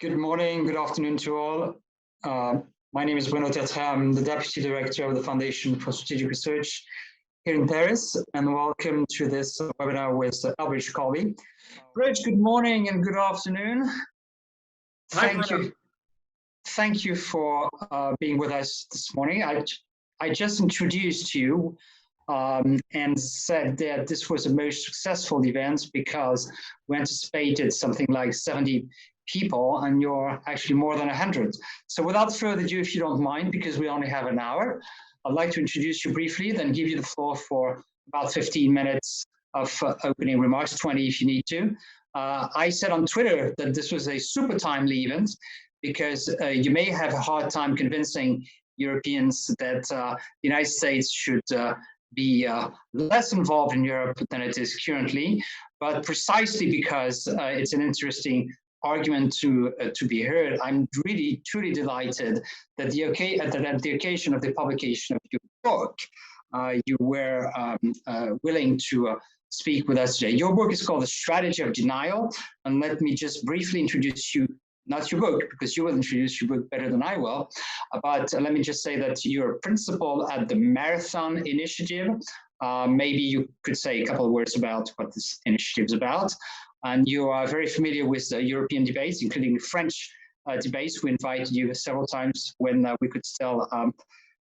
Good morning, good afternoon to all. My name is Bruno Tertrais. I'm the Deputy Director of the Foundation for Strategic Research here in Paris, and welcome to this webinar with Albridge Colby. Bridge, good morning and good afternoon. Thank you for being with us this morning. I just introduced you and said that this was the most successful event because we anticipated something like 70 people, and you're actually more than 100. So without further ado, if you don't mind, because we only have an hour, I'd like to introduce you briefly, then give you the floor for about 15 minutes of opening remarks, 20 if you need to. I said on Twitter that this was a super timely event because you may have a hard time convincing Europeans that the United States should be less involved in Europe than it is currently, but precisely because it's an interesting argument to be heard. I'm really truly delighted that at the occasion of the publication of your book, you were willing to speak with us today. Your book is called The Strategy of Denial, and let me just briefly introduce you, not your book, because you will introduce your book better than I will, but let me just say that you're a principal at the Marathon Initiative. Maybe you could say a couple of words about what this initiative is about. And you are very familiar with the European debates, including the French debates. We invited you several times when we could still,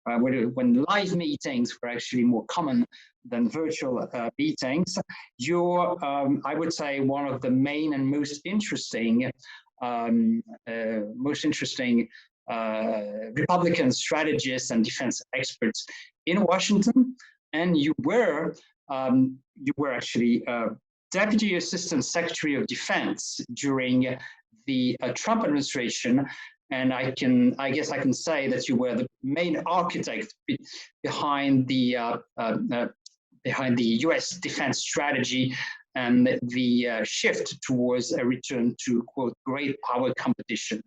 when live meetings were actually more common than virtual meetings. You're, I would say, one of the main and most interesting Republican strategists and defense experts in Washington, and you were actually Deputy Assistant Secretary of Defense during the Trump administration, and I guess I can say that you were the main architect behind the U.S. defense strategy and the shift towards a return to, quote, great power competition,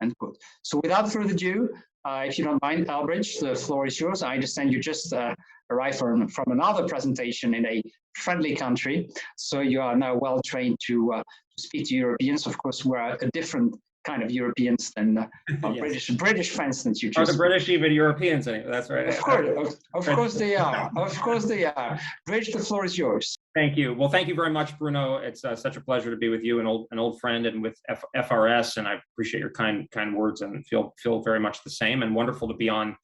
end quote. So without further ado, if you don't mind, Albridge, the floor is yours. I understand you just arrived from another presentation in a friendly country, so you are now well trained to speak to Europeans. Of course, we're a different kind of Europeans than yes. British friends that you just. Are the British even Europeans? That's right. Of course they are. Of course they are. Bridge, the floor is yours. Thank you. Well, thank you very much, Bruno. It's such a pleasure to be with you, an old friend, and with FRS. And I appreciate your kind words, and feel very much the same. And wonderful to be on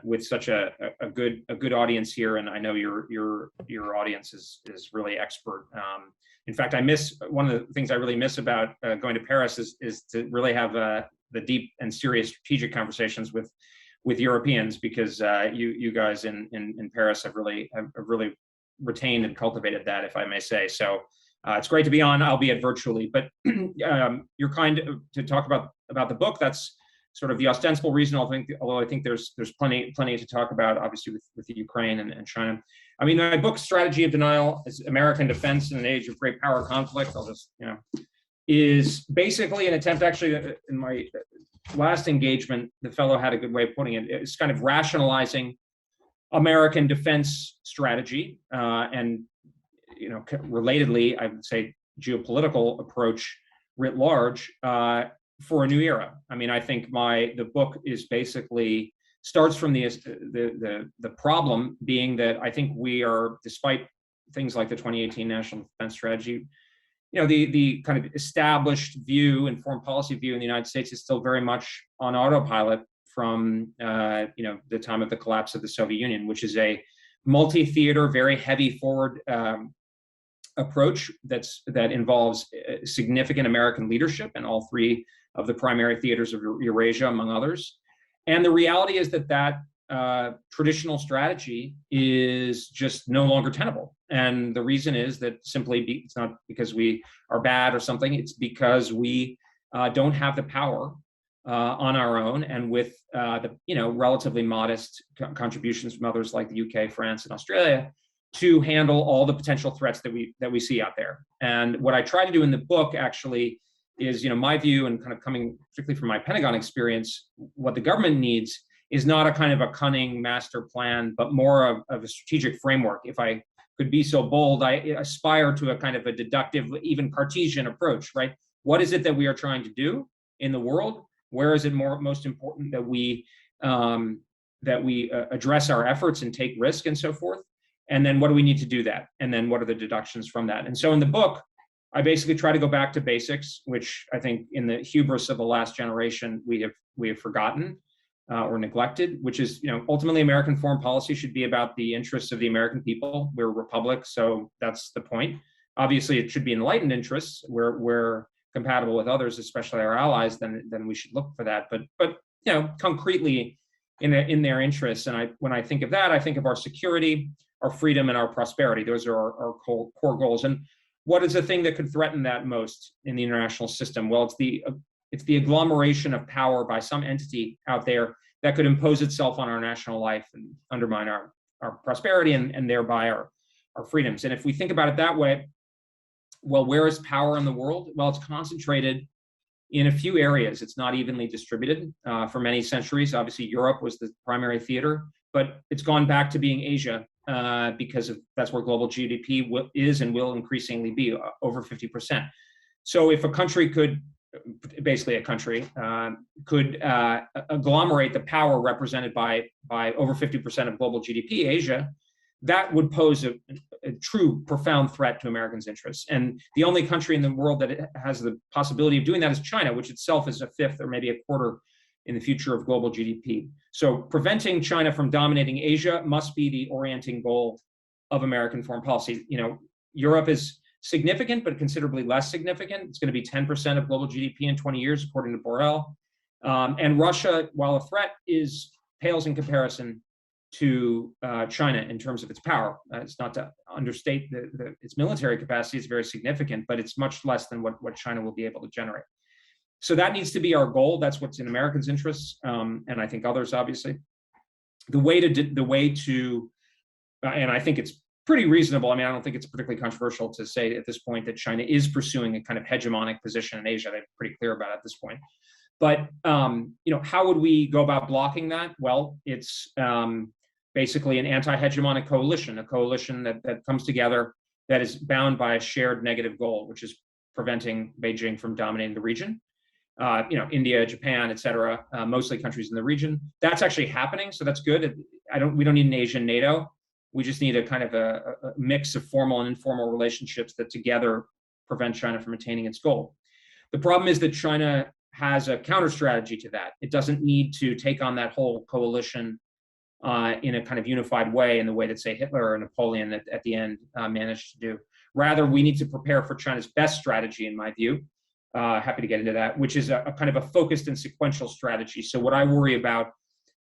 with such a good audience here. And I know your audience is really expert. In fact, I miss one of the things I really miss about going to Paris is to really have the deep and serious strategic conversations with Europeans, because you guys in Paris have really retained and cultivated that, if I may say. So it's great to be on, albeit virtually. But you're kind to talk about the book. That's sort of the ostensible reason. Although I think there's plenty to talk about, obviously with the Ukraine and China. I mean, my book, Strategy of Denial, is American Defense in an Age of Great Power Conflict. I'll just, is basically an attempt, actually, in my last engagement, the fellow had a good way of putting it. It's kind of rationalizing American defense strategy and, relatedly, I would say, geopolitical approach writ large for a new era. I mean, I think the book is basically starts from the problem being that I think we are, despite things like the 2018 National Defense Strategy, the kind of established view and foreign policy view in the United States is still very much on autopilot from the time of the collapse of the Soviet Union, which is a multi-theater, very heavy forward approach that involves significant American leadership in all three of the primary theaters of Eurasia, among others. And the reality is that traditional strategy is just no longer tenable. And the reason is that simply it's not because we are bad or something, it's because we don't have the power on our own, and with the relatively modest contributions from others like the UK, France, and Australia, to handle all the potential threats that we see out there. And what I try to do in the book actually is, my view, and kind of coming particularly from my Pentagon experience, what the government needs is not a kind of a cunning master plan, but more of a strategic framework. If I could be so bold, I aspire to a kind of a deductive, even Cartesian approach, right? What is it that we are trying to do? in the world? Where is it most important that we address our efforts and take risk and so forth? And then what do we need to do that? And then what are the deductions from that? And so in the book, I basically try to go back to basics, which I think in the hubris of the last generation, we have forgotten or neglected, which is, ultimately American foreign policy should be about the interests of the American people. We're a republic, so that's the point. Obviously, it should be enlightened interests. We're compatible with others, especially our allies, then we should look for that. But concretely in their interests. And when I think of that, I think of our security, our freedom, and our prosperity. Those are our core goals. And what is the thing that could threaten that most in the international system? Well, it's the agglomeration of power by some entity out there that could impose itself on our national life and undermine our prosperity and thereby our freedoms. And if we think about it that way, well, where is power in the world? Well, it's concentrated in a few areas. It's not evenly distributed for many centuries. Obviously, Europe was the primary theater, but it's gone back to being Asia because that's where global GDP is and will increasingly be, over 50%. So if a country could agglomerate the power represented by over 50% of global GDP, Asia, that would pose a true profound threat to Americans' interests. And the only country in the world that has the possibility of doing that is China, which itself is a fifth or maybe a quarter in the future of global GDP. So preventing China from dominating Asia must be the orienting goal of American foreign policy. Europe is significant, but considerably less significant. It's going to be 10% of global GDP in 20 years, according to Borrell. And Russia, while a threat, pales in comparison to China in terms of its power. It's not to understate its military capacity. It's very significant, but it's much less than what China will be able to generate. So that needs to be our goal. That's what's in Americans' interests, and I think others, obviously. The way to, and I think it's pretty reasonable. I mean, I don't think it's particularly controversial to say at this point that China is pursuing a kind of hegemonic position in Asia. They're pretty clear about it at this point. But how would we go about blocking that? Well, it's basically an anti-hegemonic coalition, a coalition that comes together that is bound by a shared negative goal, which is preventing Beijing from dominating the region. India, Japan, et cetera, mostly countries in the region. That's actually happening, so that's good. We don't need an Asian NATO. We just need a kind of a mix of formal and informal relationships that together prevent China from attaining its goal. The problem is that China has a counter strategy to that. It doesn't need to take on that whole coalition in a kind of unified way in the way that, say, Hitler or Napoleon at the end managed to do. Rather, we need to prepare for China's best strategy, in my view. Happy to get into that, which is a kind of a focused and sequential strategy. So what I worry about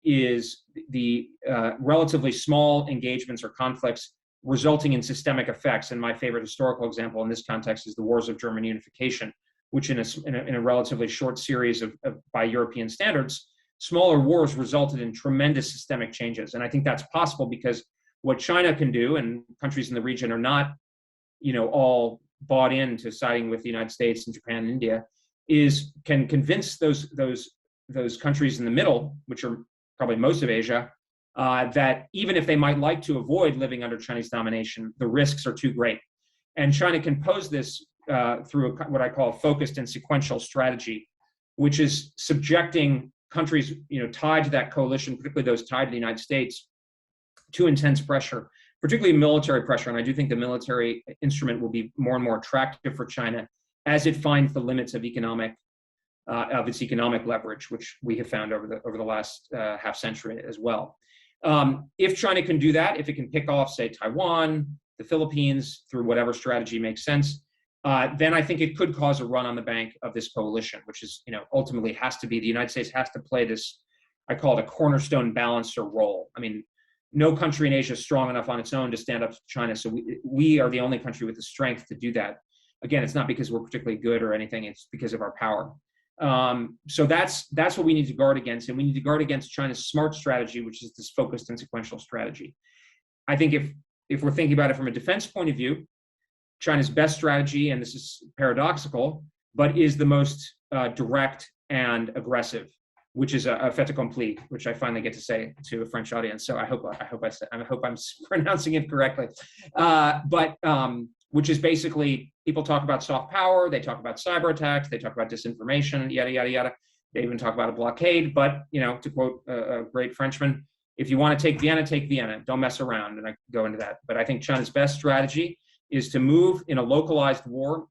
is the relatively small engagements or conflicts resulting in systemic effects. And my favorite historical example in this context is the Wars of German Unification, which in a relatively short series of by European standards, smaller wars resulted in tremendous systemic changes. And I think that's possible because what China can do, and countries in the region are not, all bought into siding with the United States and Japan and India, can convince those countries in the middle, which are probably most of Asia, that even if they might like to avoid living under Chinese domination, the risks are too great. And China can pose this through what I call a focused and sequential strategy, which is subjecting countries, tied to that coalition, particularly those tied to the United States, to intense pressure, particularly military pressure. And I do think the military instrument will be more and more attractive for China as it finds the limits of its economic leverage, which we have found over the last half century as well. If China can do that, if it can pick off, say, Taiwan, the Philippines, through whatever strategy makes sense, then I think it could cause a run on the bank of this coalition, which is, ultimately has to be, the United States has to play this, I call it a cornerstone balancer role. I mean, no country in Asia is strong enough on its own to stand up to China. So we are the only country with the strength to do that. Again, it's not because we're particularly good or anything, it's because of our power. So that's what we need to guard against. And we need to guard against China's smart strategy, which is this focused and sequential strategy. I think if we're thinking about it from a defense point of view, China's best strategy, and this is paradoxical, but is the most direct and aggressive, which is a fait accompli, which I finally get to say to a French audience. So I hope I'm pronouncing it correctly. But which is basically, people talk about soft power, they talk about cyber attacks, they talk about disinformation, yada, yada, yada. They even talk about a blockade, but, to quote a great Frenchman, if you want to take Vienna, don't mess around, and I go into that. But I think China's best strategy is to move in a localized war,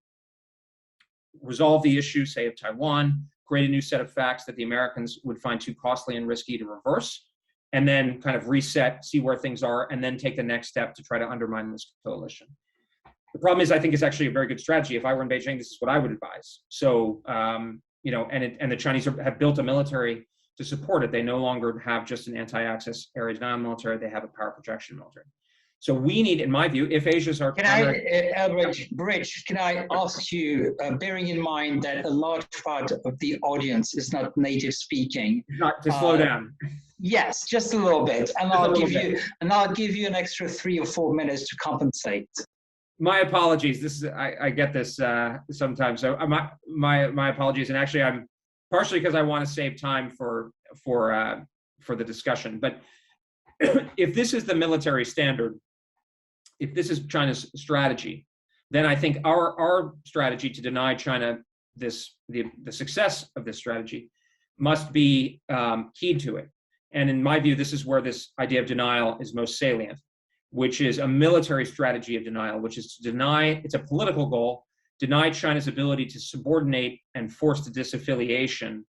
resolve the issue, say, of Taiwan, create a new set of facts that the Americans would find too costly and risky to reverse, and then kind of reset, see where things are, and then take the next step to try to undermine this coalition. The problem is, I think it's actually a very good strategy. If I were in Beijing, this is what I would advise. So, and the Chinese have built a military to support it. They no longer have just an anti-access area denial military, they have a power projection military. So we need, in my view, if Asia's our Bridge, can I ask you, bearing in mind that a large part of the audience is not native speaking, not to slow down. Yes, just a little bit, and I'll give you an extra 3 or 4 minutes to compensate. My apologies. This is I get this sometimes. So my apologies, and actually I'm partially because I want to save time for the discussion. But if this is the military standard, if this is China's strategy, then I think our strategy to deny China the success of this strategy must be keyed to it. And in my view, this is where this idea of denial is most salient, which is a military strategy of denial, which is to deny, it's a political goal, deny China's ability to subordinate and force the disaffiliation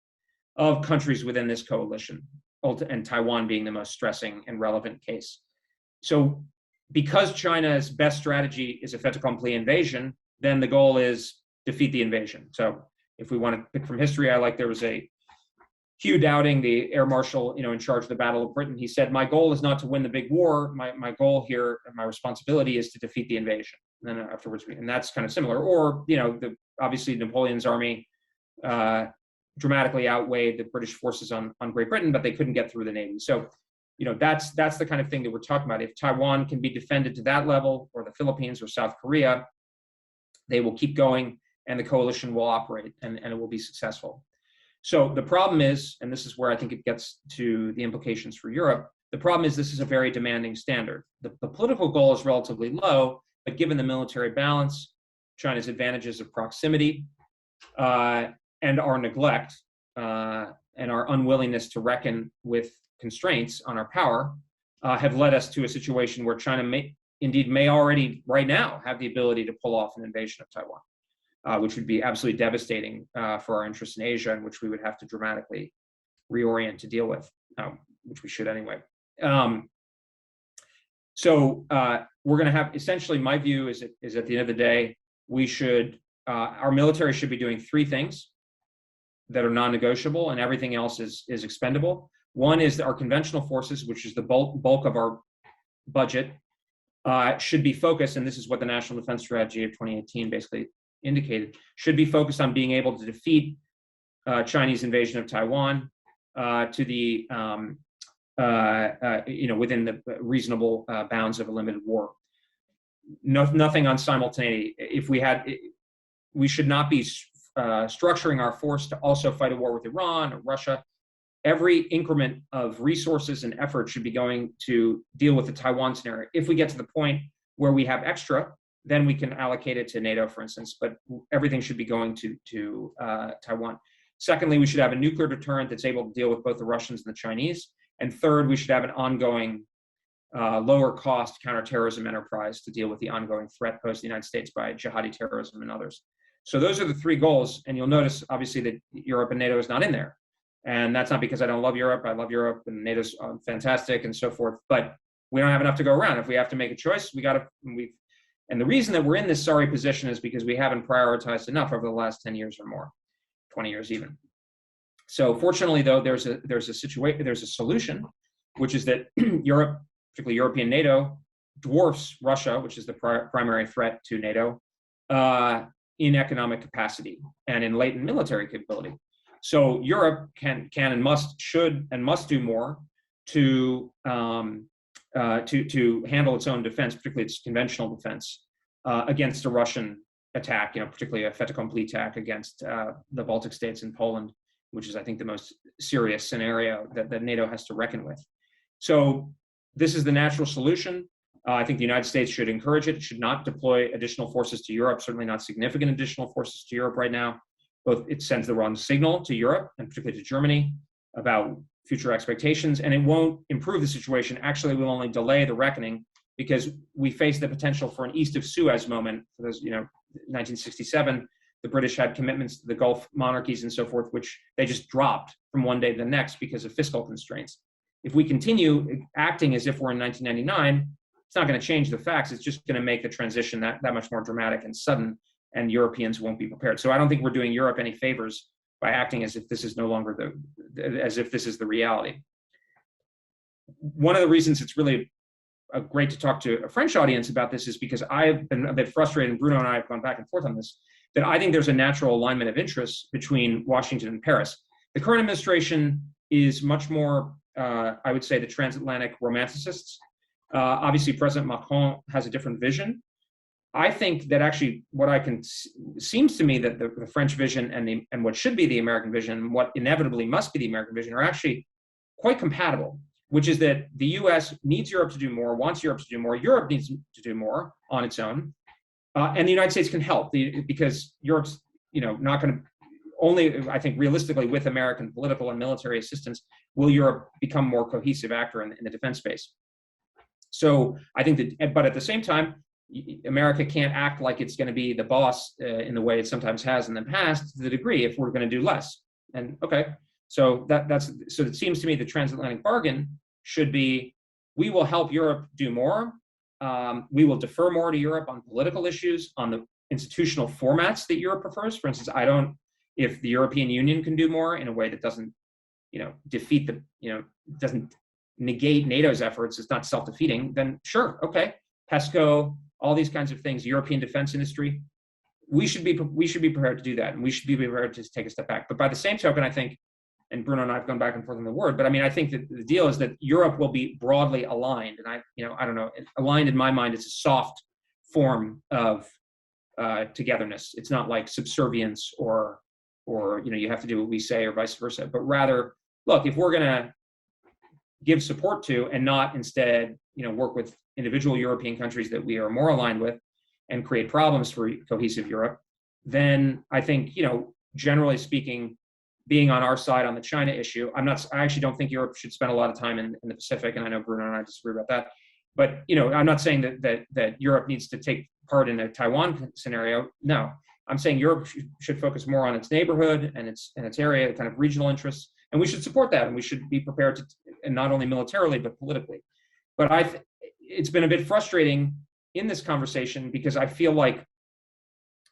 of countries within this coalition, and Taiwan being the most stressing and relevant case. So because China's best strategy is a fait accompli invasion, then the goal is defeat the invasion. So if we want to pick from history, there was a Hugh Dowding, the air marshal, in charge of the Battle of Britain. He said, "My goal is not to win the big war. My goal here, and my responsibility, is to defeat the invasion." And then afterwards, and that's kind of similar. Or, obviously Napoleon's army dramatically outweighed the British forces on Great Britain, but they couldn't get through the Navy. So, that's the kind of thing that we're talking about. If Taiwan can be defended to that level, or the Philippines or South Korea, they will keep going, and the coalition will operate, and it will be successful. So the problem is, and this is where I think it gets to the implications for Europe, the problem is this is a very demanding standard. The political goal is relatively low, but given the military balance, China's advantages of proximity, and our neglect, and our unwillingness to reckon with constraints on our power, have led us to a situation where China may already right now have the ability to pull off an invasion of Taiwan. Which would be absolutely devastating for our interests in Asia, and which we would have to dramatically reorient to deal with, which we should anyway. So we're going to have, essentially, my view is at the end of the day, we should, our military should be doing 3 things that are non-negotiable, and everything else is expendable. One is our conventional forces, which is the bulk of our budget, should be focused, and this is what the National Defense Strategy of 2018 basically indicated, should be focused on being able to defeat Chinese invasion of Taiwan to the within the reasonable bounds of a limited war. Nothing on simultaneity. We should not be structuring our force to also fight a war with Iran or Russia. Every increment of resources and effort should be going to deal with the Taiwan scenario. If we get to the point where we have extra, then we can allocate it to NATO, for instance, but everything should be going to Taiwan. Secondly, we should have a nuclear deterrent that's able to deal with both the Russians and the Chinese. And third, we should have an ongoing lower cost counterterrorism enterprise to deal with the ongoing threat posed to the United States by jihadi terrorism and others. So those are the 3 goals. And you'll notice, obviously, that Europe and NATO is not in there. And that's not because I don't love Europe. I love Europe, and NATO's fantastic and so forth. But we don't have enough to go around. If we have to make a choice, and the reason that we're in this sorry position is because we haven't prioritized enough over the last 10 years or more, 20 years even. So fortunately, though, there's a solution, which is that Europe, particularly European NATO, dwarfs Russia, which is the primary threat to NATO, in economic capacity and in latent military capability. So Europe can and should do more to handle its own defense, particularly its conventional defense, against a Russian attack, particularly a fait accompli attack against the Baltic states and Poland, which is, I think, the most serious scenario that NATO has to reckon with. So this is the natural solution. I think the United States should encourage it. It should not deploy additional forces to Europe, certainly not significant additional forces to Europe right now. Both it sends the wrong signal to Europe, and particularly to Germany, about future expectations, and it won't improve the situation. Actually, it will only delay the reckoning, because we face the potential for an East of Suez moment. For those, 1967, the British had commitments to the Gulf monarchies and so forth, which they just dropped from one day to the next because of fiscal constraints. If we continue acting as if we're in 1999, it's not going to change the facts. It's just going to make the transition that much more dramatic and sudden, and Europeans won't be prepared. So I don't think we're doing Europe any favors by acting as if this is no longer as if this is the reality. One of the reasons it's really great to talk to a French audience about this is because I've been a bit frustrated, and Bruno and I have gone back and forth on this, that I think there's a natural alignment of interests between Washington and Paris. The current administration is much more, I would say, the transatlantic romanticists. Obviously, President Macron has a different vision. I think that actually seems to me that the French vision and what should be the American vision, what inevitably must be the American vision, are actually quite compatible, which is that the US needs Europe to do more, wants Europe to do more, Europe needs to do more on its own, and the United States can help, because Europe's not going to, only, I think, realistically, with American political and military assistance, will Europe become a more cohesive actor in the defense space. So I think that, but at the same time, America can't act like it's going to be the boss in the way it sometimes has in the past, to the degree if we're going to do less. And okay, so so it seems to me the transatlantic bargain should be: we will help Europe do more. We will defer more to Europe on political issues, on the institutional formats that Europe prefers. For instance, if the European Union can do more in a way that doesn't, defeat doesn't negate NATO's efforts, it's not self-defeating, then sure, okay, PESCO, all these kinds of things, European defense industry, we should be prepared to do that, and we should be prepared to take a step back. But by the same token, I think, and Bruno and I have gone back and forth on the word, but I think that the deal is that Europe will be broadly aligned, and I don't know, aligned in my mind is a soft form of togetherness. It's not like subservience or you have to do what we say or vice versa, but rather, look, if we're going to give support to and not instead work with individual European countries that we are more aligned with and create problems for cohesive Europe, then I think, generally speaking, being on our side on the China issue, I actually don't think Europe should spend a lot of time in the Pacific, and I know Bruno and I disagree about that. But I'm not saying that Europe needs to take part in a Taiwan scenario. No, I'm saying Europe should focus more on its neighborhood and its area, kind of regional interests, and we should support that, and we should be prepared to, and not only militarily but politically. But it's been a bit frustrating in this conversation, because I feel like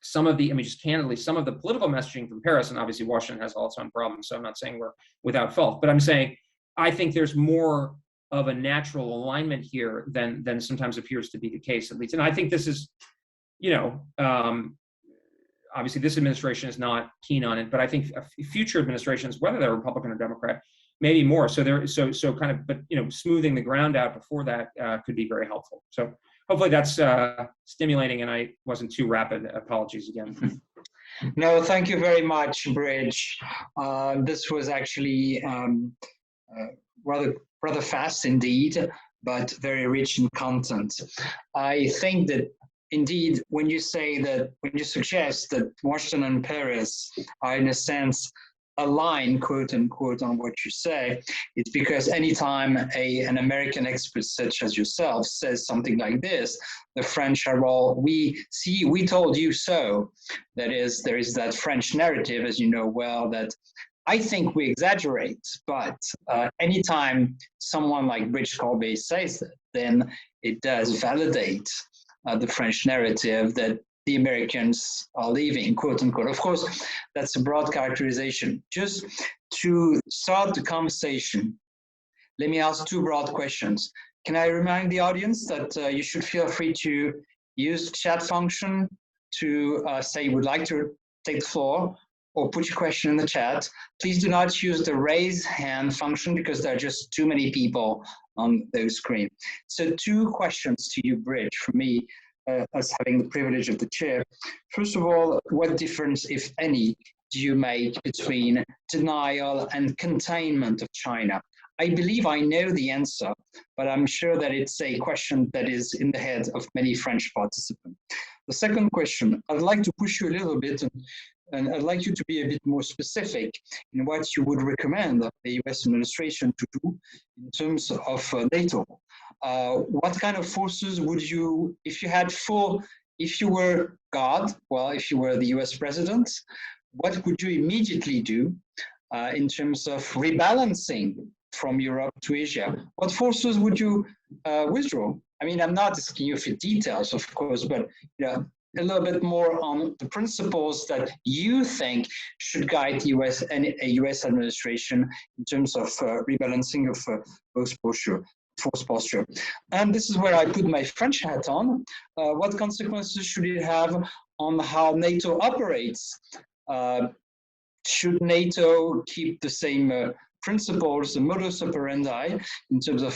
some of the, just candidly, some of the political messaging from Paris, and obviously Washington has all its own problems, so I'm not saying we're without fault, but I'm saying I think there's more of a natural alignment here than sometimes appears to be the case, at least. And I think this is, obviously this administration is not keen on it, but I think future administrations, whether they're Republican or Democrat, maybe more. So kind of, but smoothing the ground out before that could be very helpful. So hopefully that's stimulating, and I wasn't too rapid. Apologies again. No, thank you very much, Bridge. This was actually rather fast indeed, but very rich in content. I think that indeed, when you suggest that Washington and Paris are in a sense aligned, quote unquote, on what you say, it's because anytime an American expert such as yourself says something like this, the French are all, we told you so. That is, there is that French narrative, as you know well, that I think we exaggerate, but anytime someone like Bridge Corbet says that, then it does validate the French narrative that the Americans are leaving, quote unquote. Of course, that's a broad characterization. Just to start the conversation, let me ask two broad questions. Can I remind the audience that you should feel free to use the chat function to say you would like to take the floor or put your question in the chat. Please do not use the raise hand function because there are just too many people on the screen. So two questions to you, Bridge, from me, as having the privilege of the chair. First of all, what difference, if any, do you make between denial and containment of China? I believe I know the answer, but I'm sure that it's a question that is in the head of many French participants. The second question, I'd like to push you a little bit, and I'd like you to be a bit more specific in what you would recommend the US administration to do in terms of NATO. What kind of forces would you, if you had if you were God, well, if you were the US president, what would you immediately do in terms of rebalancing from Europe to Asia? What forces would you withdraw? I mean, I'm not asking you for details, of course, but a little bit more on the principles that you think should guide the US and a US administration in terms of rebalancing of force posture. And this is where I put my French hat on. What consequences should it have on how NATO operates? Should NATO keep the same principles, the modus operandi in terms of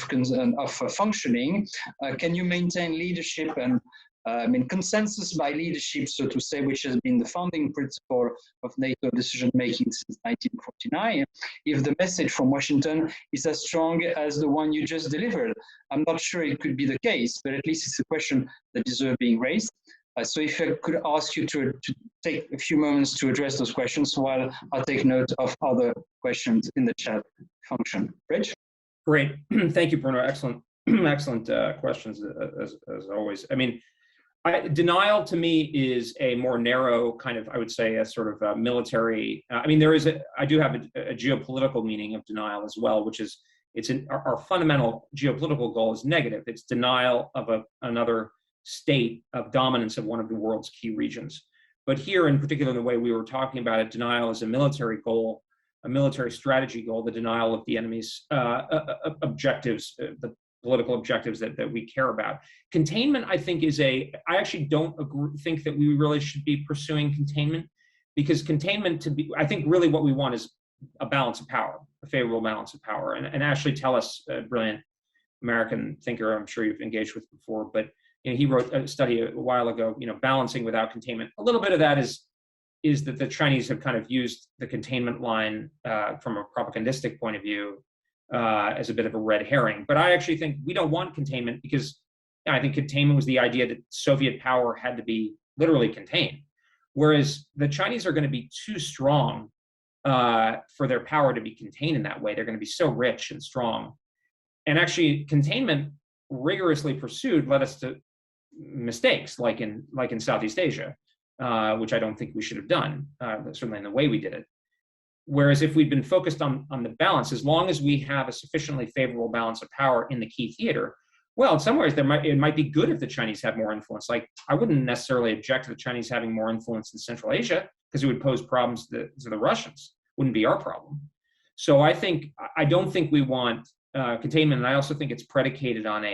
functioning? Can you maintain leadership and consensus by leadership, so to say, which has been the founding principle of NATO decision-making since 1949, if the message from Washington is as strong as the one you just delivered? I'm not sure it could be the case, but at least it's a question that deserves being raised. So if I could ask you to take a few moments to address those questions while I'll take note of other questions in the chat function. Rich? Great. Thank you, Bruno. Excellent, excellent questions, as always. I mean, denial to me is a more narrow kind of, I would say, a sort of military. I mean, I do have a geopolitical meaning of denial as well, which is our fundamental geopolitical goal is negative. It's denial of another state of dominance of one of the world's key regions. But here, in particular, the way we were talking about it, denial is a military goal, a military strategy goal, the denial of the enemy's objectives, the political objectives that we care about. Containment, I think, I actually don't think that we really should be pursuing containment, because containment I think really what we want is a balance of power, a favorable balance of power. And Ashley Tellis, a brilliant American thinker I'm sure you've engaged with before, but he wrote a study a while ago, balancing without containment. A little bit of that is that the Chinese have kind of used the containment line from a propagandistic point of view as a bit of a red herring. But I actually think we don't want containment, because I think containment was the idea that Soviet power had to be literally contained, whereas the Chinese are going to be too strong for their power to be contained in that way. They're going to be so rich and strong. And actually, containment rigorously pursued led us to mistakes, like in Southeast Asia, which I don't think we should have done, certainly in the way we did it. Whereas if we'd been focused on the balance, as long as we have a sufficiently favorable balance of power in the key theater, well, in some ways it might be good if the Chinese have more influence. Like, I wouldn't necessarily object to the Chinese having more influence in Central Asia, because it would pose problems to the Russians. Wouldn't be our problem. So I don't think we want containment, and I also think it's predicated on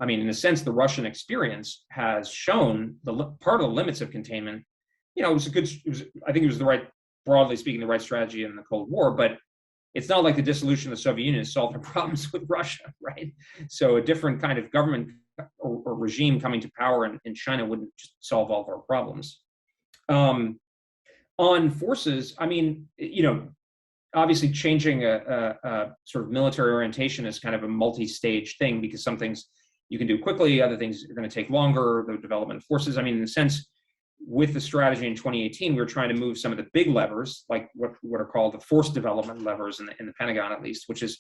I mean, in a sense, the Russian experience has shown part of the limits of containment. I think it was broadly speaking, the right strategy in the Cold War, but it's not like the dissolution of the Soviet Union solved the problems with Russia, right? So a different kind of government or regime coming to power in China wouldn't just solve all of our problems. On forces, I mean, obviously changing a sort of military orientation is kind of a multi-stage thing, because some things you can do quickly, other things are going to take longer, the development of forces. I mean, in a sense, with the strategy in 2018, we were trying to move some of the big levers, like what are called the force development levers in the Pentagon, at least, which is,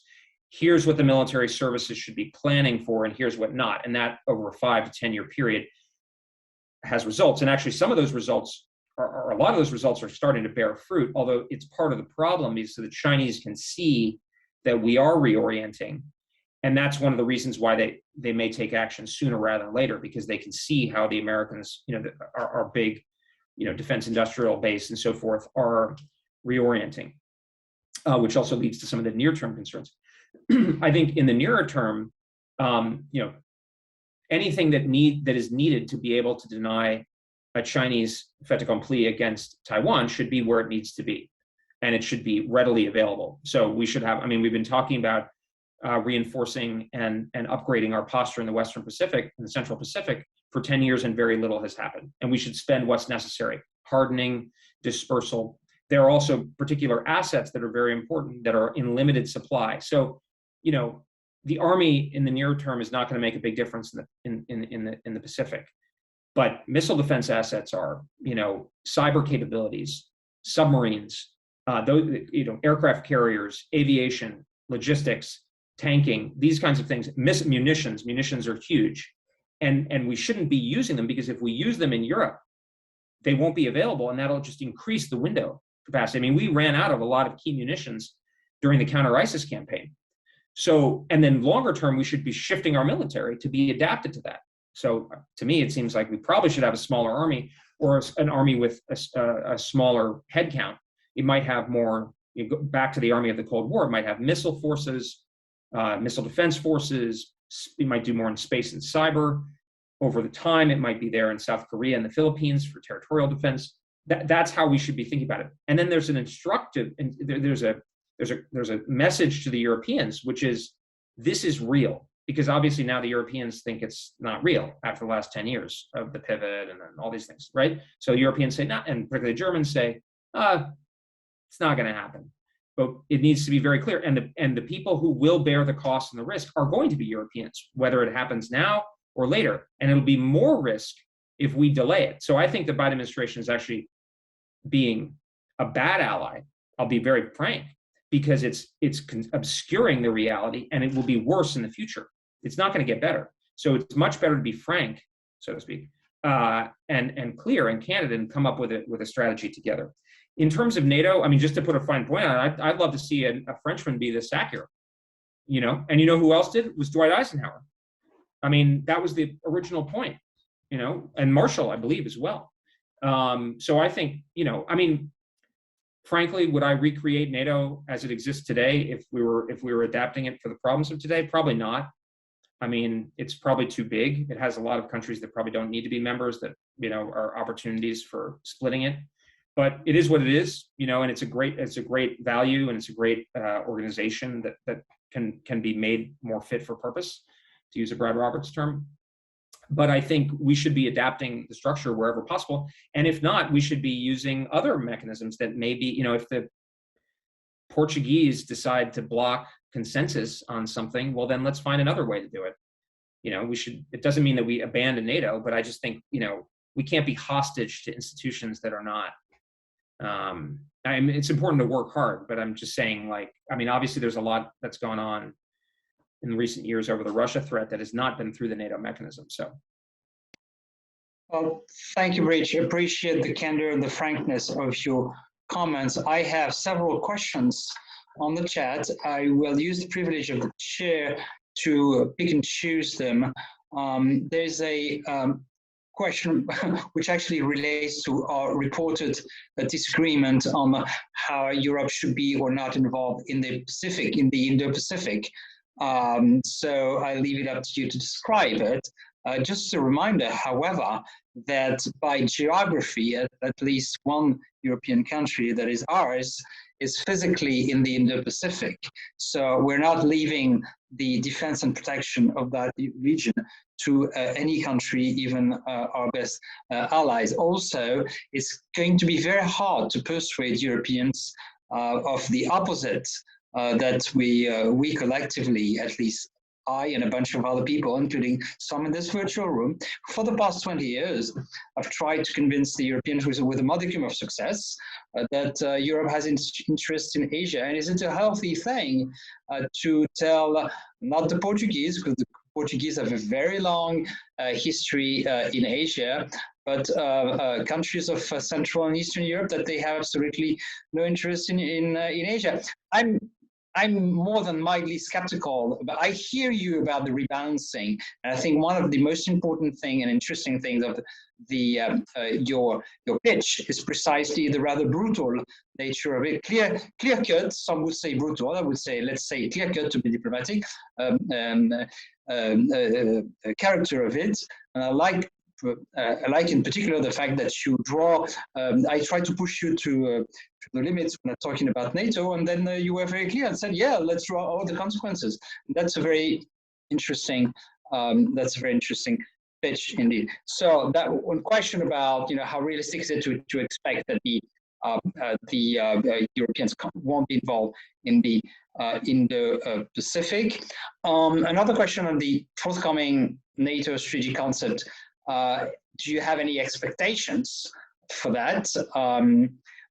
here's what the military services should be planning for, and here's what not. And that, over a 5 to 10 year period, has results. And actually, some of those results a lot of those results are starting to bear fruit, although it's part of the problem is so the Chinese can see that we are reorienting. And that's one of the reasons why they may take action sooner rather than later, because they can see how the Americans, our big, defense industrial base and so forth are reorienting, which also leads to some of the near-term concerns. I think in the nearer term, anything that is needed to be able to deny a Chinese fait accompli against Taiwan should be where it needs to be, and it should be readily available. So we should have, we've been talking about reinforcing and upgrading our posture in the Western Pacific and the Central Pacific for 10 years, and very little has happened. And we should spend what's necessary: hardening, dispersal, there are also particular assets that are very important that are in limited supply. So, you know, the Army in the near term is not going to make a big difference in the Pacific, but missile defense assets are, you know, cyber capabilities, submarines, those, you know, aircraft carriers, aviation, logistics, tanking, these kinds of things. Munitions are huge, and we shouldn't be using them, because if we use them in Europe, they won't be available, and that'll just increase the window capacity. I mean, we ran out of a lot of key munitions during the counter-ISIS campaign. So, and then longer term, we should be shifting our military to be adapted to that. So to me, it seems like we probably should have a smaller army, or an army with a smaller headcount. It might have more, you go back to the army of the Cold War, it might have missile forces, missile defense forces. It might do more in space and cyber. Over the time, it might be there in South Korea and the Philippines for territorial defense. That's how we should be thinking about it. And then there's an instructive, and there's a message to the Europeans, which is, this is real. Because obviously now the Europeans think it's not real after the last 10 years of the pivot and all these things, right? So Europeans say not, and particularly Germans say, it's not going to happen. But it needs to be very clear. And the people who will bear the cost and the risk are going to be Europeans, whether it happens now or later. And it'll be more risk if we delay it. So I think the Biden administration is actually being a bad ally. I'll be very frank, because it's obscuring the reality, and it will be worse in the future. It's not going to get better. So it's much better to be frank, so to speak, and clear and candid, and come up with a strategy together. In terms of NATO, I mean, just to put a fine point on it, I'd love to see a Frenchman be this accurate, you know. And you know who else did? It was Dwight Eisenhower. I mean, that was the original point, you know, and Marshall, I believe, as well. So I think, you know, I mean, frankly, would I recreate NATO as it exists today if we were adapting it for the problems of today? Probably not. I mean, it's probably too big. It has a lot of countries that probably don't need to be members, that, you know, are opportunities for splitting it. But it is what it is, you know, and it's a great value, and it's a great organization that can be made more fit for purpose, to use a Brad Roberts term. But I think we should be adapting the structure wherever possible. And if not, we should be using other mechanisms that maybe, you know, if the Portuguese decide to block consensus on something, well, then let's find another way to do it. You know, it doesn't mean that we abandon NATO, but I just think, you know, we can't be hostage to institutions that are not. I mean, it's important to work hard, but I'm just saying, like, I mean, obviously there's a lot that's gone on in recent years over the Russia threat that has not been through the NATO mechanism. So, well, thank you, Rich. Appreciate the candor and the frankness of your comments. I have several questions on the chat. I will use the privilege of the chair to pick and choose them. There's a question which actually relates to our reported disagreement on how Europe should be or not involved in the Pacific, in the Indo-Pacific. So I leave it up to you to describe it. Just a reminder, however, that by geography, at least one European country that is ours is physically in the Indo-Pacific. So we're not leaving the defense and protection of that region to any country, even our best allies. Also, it's going to be very hard to persuade Europeans of the opposite, that we collectively, at least I and a bunch of other people, including some in this virtual room, for the past 20 years, have tried to convince the Europeans with a modicum of success that Europe has interest in Asia. And is it a healthy thing to tell not the Portuguese, because the Portuguese have a very long history in Asia, but countries of Central and Eastern Europe, that they have absolutely no interest in Asia? I'm more than mildly skeptical, but I hear you about the rebalancing. And I think one of the most important thing and interesting things of your pitch is precisely the rather brutal nature of it. Clear cut, some would say brutal, I would say, let's say clear cut to be diplomatic, character of it. And I like in particular the fact that you draw, I try to push you to the limits when I'm talking about NATO, and then you were very clear and said, yeah, let's draw all the consequences. And that's a very interesting, pitch indeed. So that one question about, you know, how realistic is it to expect that the the Europeans won't be involved in the Pacific. Another question on the forthcoming NATO strategic concept. Do you have any expectations for that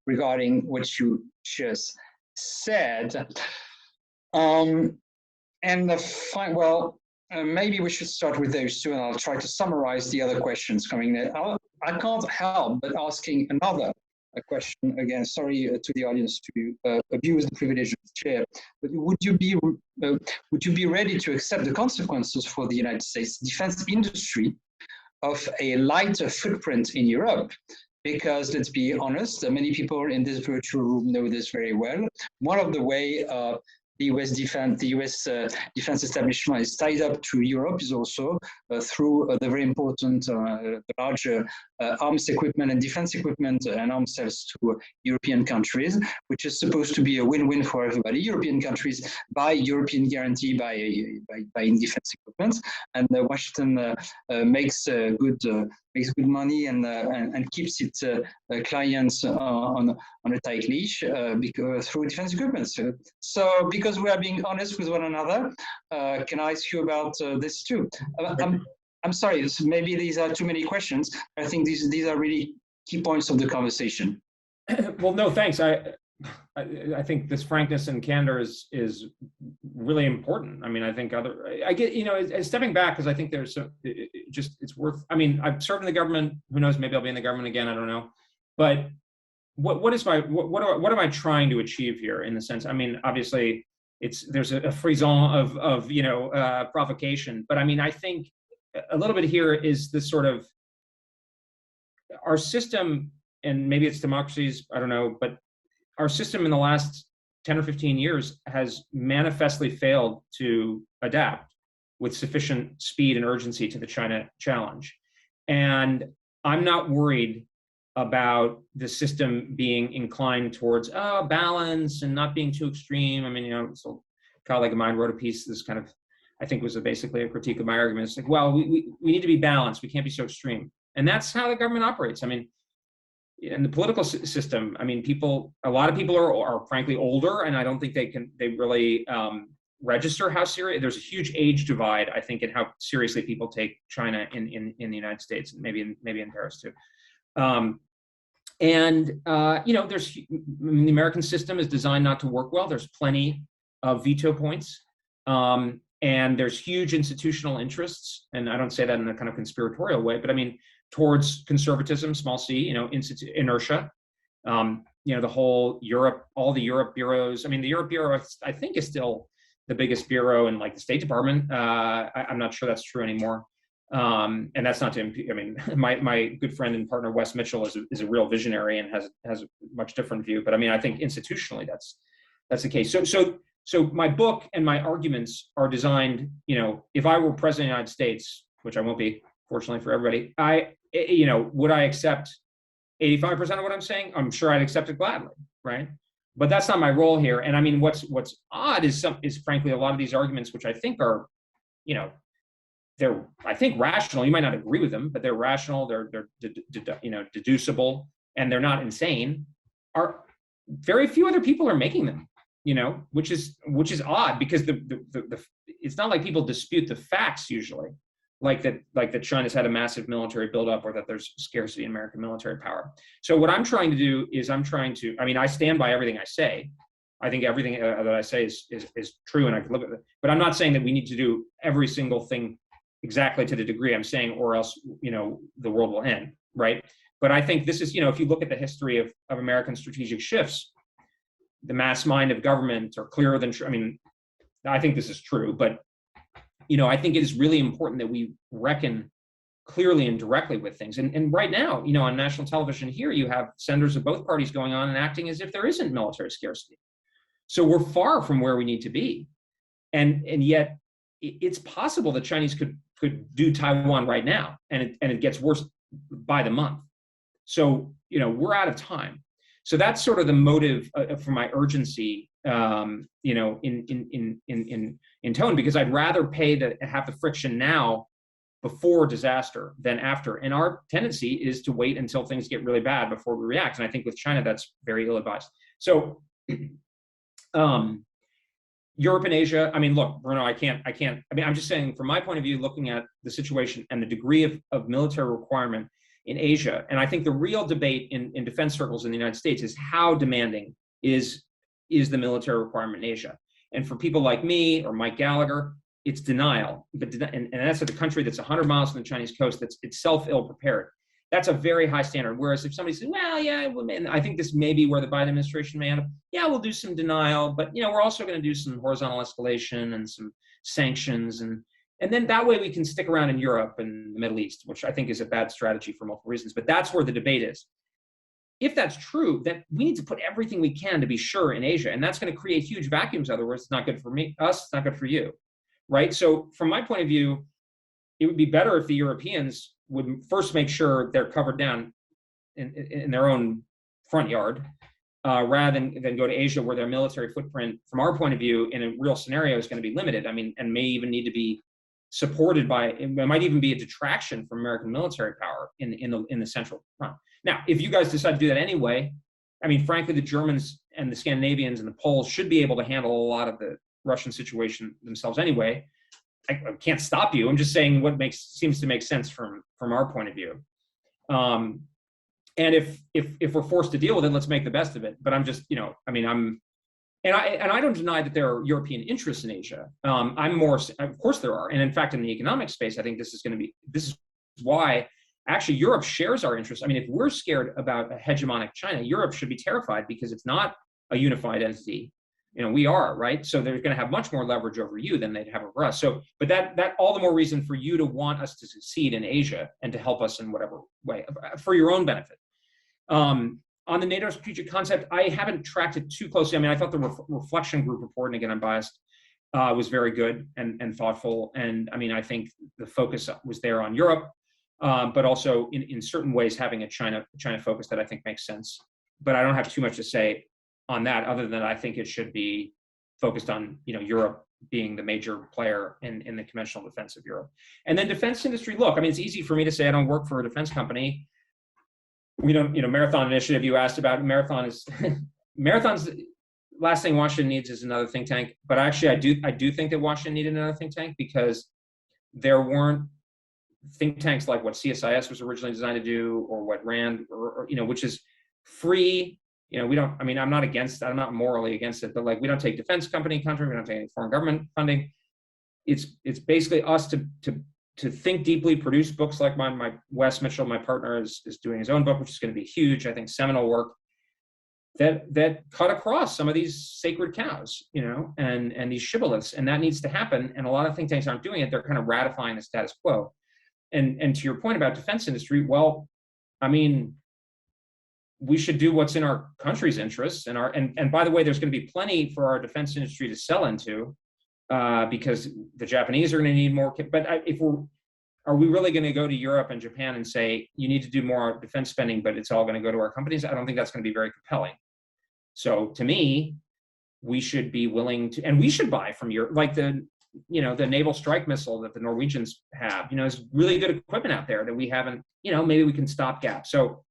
regarding what you just said? Maybe we should start with those two, and I'll try to summarize the other questions coming in. I can't help but asking another question again. Sorry to the audience to abuse the privilege of the chair, but would you be ready to accept the consequences for the United States defense industry of a lighter footprint in Europe? Because let's be honest, many people in this virtual room know this very well. One of the way the US defense establishment is tied up to Europe is also through the very important larger arms equipment and defense equipment and arms sales to European countries, which is supposed to be a win-win for everybody. European countries buy European guarantee by buying defense equipment, and Washington makes good money and keeps its clients on a tight leash because through defense equipment. So because we are being honest with one another, can I ask you about this too? I'm sorry, maybe these are too many questions. I think these are really key points of the conversation. Well, no, thanks. I think this frankness and candor is really important. I mean, I think I get, stepping back, because I think there's it's worth, I mean, I've served in the government, who knows, maybe I'll be in the government again, I don't know. But what am I trying to achieve here, in the sense, I mean, obviously there's a frisson of provocation, but I mean, I think a little bit here is this sort of, our system, and maybe it's democracies, I don't know, but our system in the last 10 or 15 years has manifestly failed to adapt with sufficient speed and urgency to the China challenge. And I'm not worried about the system being inclined towards balance and not being too extreme. I mean, so a colleague of mine wrote a piece, this kind of, I think was basically a critique of my argument. It's like, well, we need to be balanced. We can't be so extreme. And that's how the government operates. I mean, in the political system, I mean, a lot of people are frankly older, and I don't think they really register how serious. There's a huge age divide, I think, in how seriously people take China in the United States, and maybe in Paris too. There's, the American system is designed not to work well. There's plenty of veto points, and there's huge institutional interests, and I don't say that in a kind of conspiratorial way, but I mean, towards conservatism, small c, inertia, the whole Europe, all the Europe bureaus. I mean, the Europe Bureau, I think, is still the biggest bureau in like the State Department. I'm not sure that's true anymore. And that's not to, I mean, my good friend and partner, Wes Mitchell, is a real visionary and has a much different view. But I mean, I think institutionally that's the case. So my book and my arguments are designed, if I were president of the United States, which I won't be, fortunately for everybody, would I accept 85% of what I'm saying? I'm sure I'd accept it gladly, right? But that's not my role here. And I mean, what's odd is frankly a lot of these arguments, which I think are, they're, I think, rational. You might not agree with them, but they're rational. They're deducible, and they're not insane. Are very few other people are making them, which is odd, because it's not like people dispute the facts usually. Like that China's had a massive military buildup, or that there's scarcity in American military power. So what I'm trying to do is I stand by everything I say. I think everything that I say is true, and I can live with it. But I'm not saying that we need to do every single thing exactly to the degree I'm saying, or else, the world will end, right? But I think this is, if you look at the history of American strategic shifts, the mass mind of government are clearer than, I mean, I think this is true, but I think it is really important that we reckon clearly and directly with things. And right now, on national television here, you have senators of both parties going on and acting as if there isn't military scarcity. So we're far from where we need to be. And yet it's possible that Chinese could do Taiwan right now, and it gets worse by the month. So, we're out of time. So that's sort of the motive for my urgency, in tone, because I'd rather have the friction now before disaster than after. And our tendency is to wait until things get really bad before we react. And I think with China, that's very ill-advised. So Europe and Asia, I mean, look, Bruno, I mean, I'm just saying from my point of view, looking at the situation and the degree of military requirement in Asia, and I think the real debate in defense circles in the United States is how demanding is the military requirement in Asia. And for people like me or Mike Gallagher, it's denial. And that's at a country that's 100 miles from the Chinese coast that's itself ill-prepared. That's a very high standard. Whereas if somebody says, well, yeah, and I think this may be where the Biden administration may end up, yeah, we'll do some denial, but we're also going to do some horizontal escalation and some sanctions. And then that way we can stick around in Europe and the Middle East, which I think is a bad strategy for multiple reasons. But that's where the debate is. If that's true, then we need to put everything we can to be sure in Asia. And that's going to create huge vacuums. Otherwise, it's not good for us, it's not good for you. Right? So from my point of view, it would be better if the Europeans would first make sure they're covered down in their own front yard, rather than go to Asia where their military footprint, from our point of view, in a real scenario is going to be limited. I mean, and may even need to be supported by, it might even be a detraction from American military power in the central front. Now, if you guys decide to do that anyway, I mean, frankly, the Germans and the Scandinavians and the Poles should be able to handle a lot of the Russian situation themselves anyway. I can't stop you. I'm just saying what seems to make sense from our point of view. And if we're forced to deal with it, let's make the best of it. But I'm just, I mean, I don't deny that there are European interests in Asia. I'm more, of course there are. And in fact, in the economic space, I think this is why actually Europe shares our interests. I mean, if we're scared about a hegemonic China, Europe should be terrified because it's not a unified entity. We are, right? So they're going to have much more leverage over you than they'd have over us. So, but that all the more reason for you to want us to succeed in Asia and to help us in whatever way for your own benefit. On the NATO strategic concept, I haven't tracked it too closely. I mean, I thought the reflection group report, and again, I'm biased, was very good and thoughtful. And I mean, I think the focus was there on Europe, but also in certain ways having a China focus that I think makes sense. But I don't have too much to say on that, other than I think it should be focused on Europe being the major player in the conventional defense of Europe. And then defense industry, look, I mean, it's easy for me to say I don't work for a defense company. We don't, Marathon Initiative you asked about, Marathon's last thing Washington needs is another think tank. But actually I do think that Washington needed another think tank because there weren't think tanks like what CSIS was originally designed to do, or what RAND, or which is free. We don't, I mean, I'm not morally against it, but like, we don't take defense company contract, we don't take any foreign government funding. It's basically us to think deeply, produce books like mine. My Wes Mitchell, my partner, is doing his own book, which is going to be huge, I think, seminal work that cut across some of these sacred cows, and these shibboleths, and that needs to happen. And a lot of think tanks aren't doing it. They're kind of ratifying the status quo. And to your point about defense industry, well, I mean, we should do what's in our country's interests, and by the way, there's going to be plenty for our defense industry to sell into, because the Japanese are going to need more. But are we really going to go to Europe and Japan and say you need to do more defense spending, but it's all going to go to our companies? I don't think that's going to be very compelling. So to me, we should be willing to, and we should buy from Europe, like the naval strike missile that the Norwegians have. There's really good equipment out there that we haven't. Maybe we can stopgap. So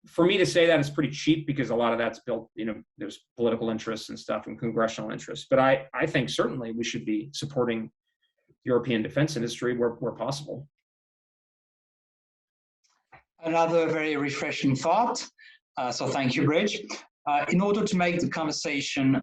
for me to say that is pretty cheap, because a lot of that's built, there's political interests and stuff and congressional interests. But I think certainly we should be supporting European defense industry where possible. Another very refreshing thought. So thank you, Bridge. In order to make the conversation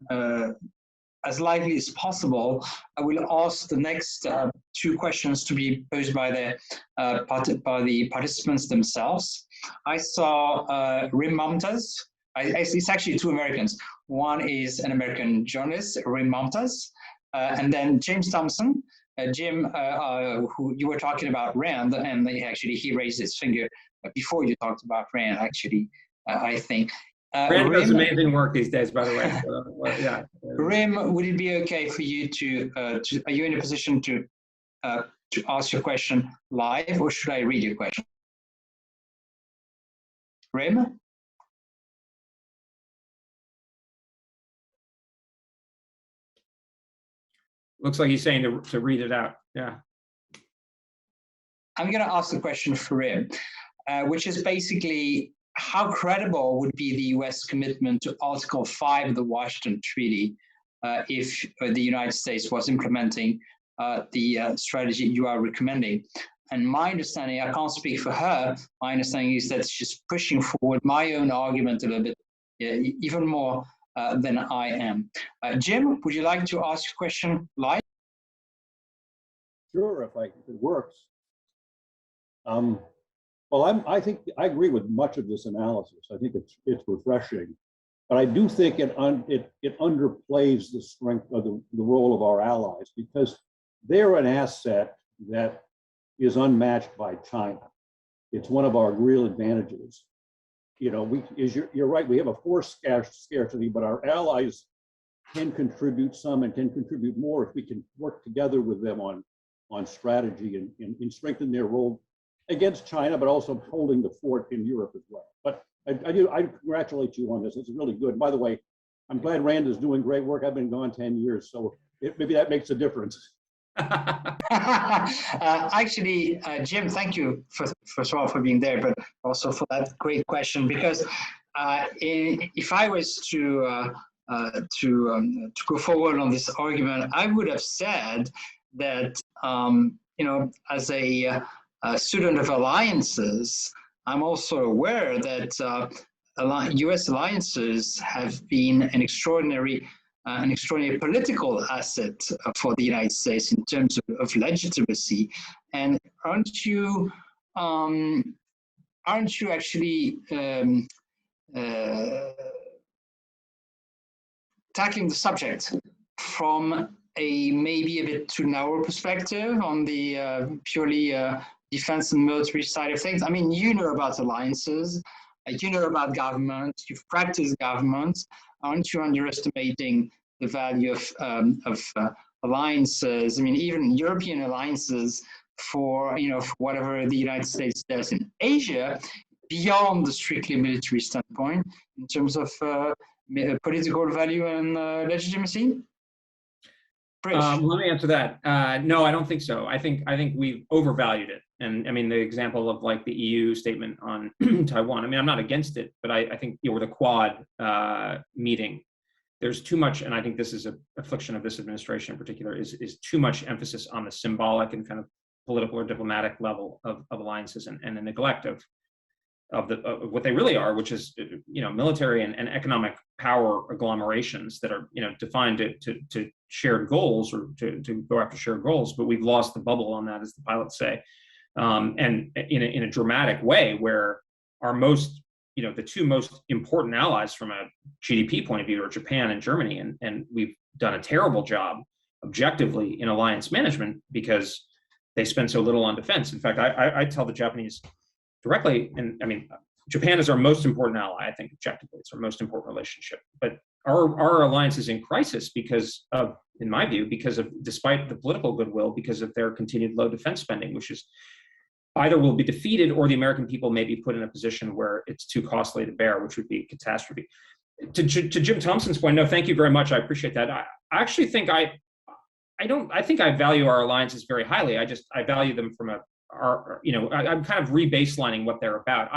as lively as possible, I will ask the next two questions to be posed by the participants themselves. I saw Rim Mumtaz. It's actually two Americans. One is an American journalist, Rim Mumtaz, and then James Thompson. Jim, who you were talking about RAND, and he raised his finger before you talked about RAND, actually, I think. RAND does amazing work these days, by the way. Yeah. Rim, would it be okay for you to are you in a position to ask your question live, or should I read your question? Rim? Looks like he's saying to read it out. Yeah. I'm going to ask the question for him, which is basically how credible would be the US commitment to Article 5 of the Washington Treaty if the United States was implementing the strategy you are recommending? And my understanding, I can't speak for her, my understanding is that she's pushing forward my own argument a little bit, even more than I am. Jim, would you like to ask a question live? Sure, if it works. Well, I think I agree with much of this analysis. I think it's refreshing, but I do think it underplays the strength of the role of our allies, because they're an asset that is unmatched by China. It's one of our real advantages. You know, you're right, we have a force scarcity, but our allies can contribute some and can contribute more if we can work together with them on strategy and strengthen their role against China, but also holding the fort in Europe as well. But I congratulate you on this. It's really good. By the way, I'm glad Rand is doing great work. I've been gone 10 years, so maybe that makes a difference. Actually, Jim, thank you first of all for being there, but also for that great question. Because if I was to go forward on this argument, I would have said that you know, as a student of alliances, I'm also aware that U.S. alliances have been an extraordinary political asset for the United States in terms of legitimacy. And aren't you actually tackling the subject from a maybe a bit too narrow perspective on the purely defense and military side of things? I mean, you know about alliances, you know about government, you've practiced government. Aren't you underestimating the value of alliances? I mean, even European alliances for, you know, for whatever the United States does in Asia, beyond the strictly military standpoint, in terms of political value and legitimacy? Let me answer that. No, I don't think so. I think we've overvalued it. And I mean, the example of like the EU statement on Taiwan, I mean, I'm not against it, but I think, you know, the Quad meeting, there's too much, and I think this is an affliction of this administration in particular, is too much emphasis on the symbolic and kind of political or diplomatic level of alliances, and a neglect of what they really are, which is, you know, military and economic power agglomerations that are, you know, defined to shared goals, or to go after shared goals. But we've lost the bubble on that, as the pilots say, and in a dramatic way, where our most, you know, the two most important allies from a GDP point of view are Japan and Germany, and we've done a terrible job objectively in alliance management because they spend so little on defense. In fact, I tell the Japanese directly, and I mean, Japan is our most important ally, I think, objectively. It's our most important relationship. But our alliance is in crisis because of, in my view, because of, despite the political goodwill, because of their continued low defense spending, which is either will be defeated or the American people may be put in a position where it's too costly to bear, which would be a catastrophe. To Jim Thompson's point, no, thank you very much. I appreciate that. I actually think I think I value our alliances very highly. I value them from you know, I'm kind of rebaselining what they're about.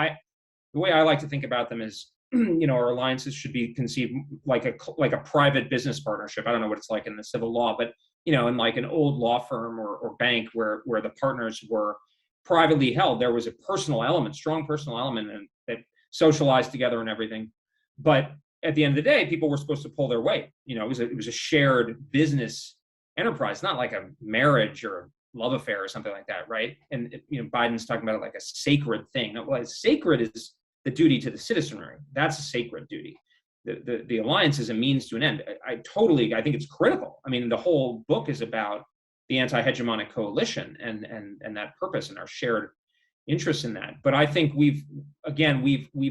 The way I like to think about them is, you know, our alliances should be conceived like a private business partnership. I don't know what it's like in the civil law, but, you know, in like an old law firm or bank where the partners were privately held, there was a personal element, strong personal element, and that socialized together and everything. But at the end of the day, people were supposed to pull their weight. You know, it was a shared business enterprise, not like a marriage or a love affair or something like that, right? And you know, Biden's talking about it like a sacred thing. Well, sacred is the duty to the citizenry. That's a sacred duty. The alliance is a means to an end. I think it's critical. I mean, the whole book is about the Anti-Hegemonic Coalition and that purpose and our shared interest in that. But I think we've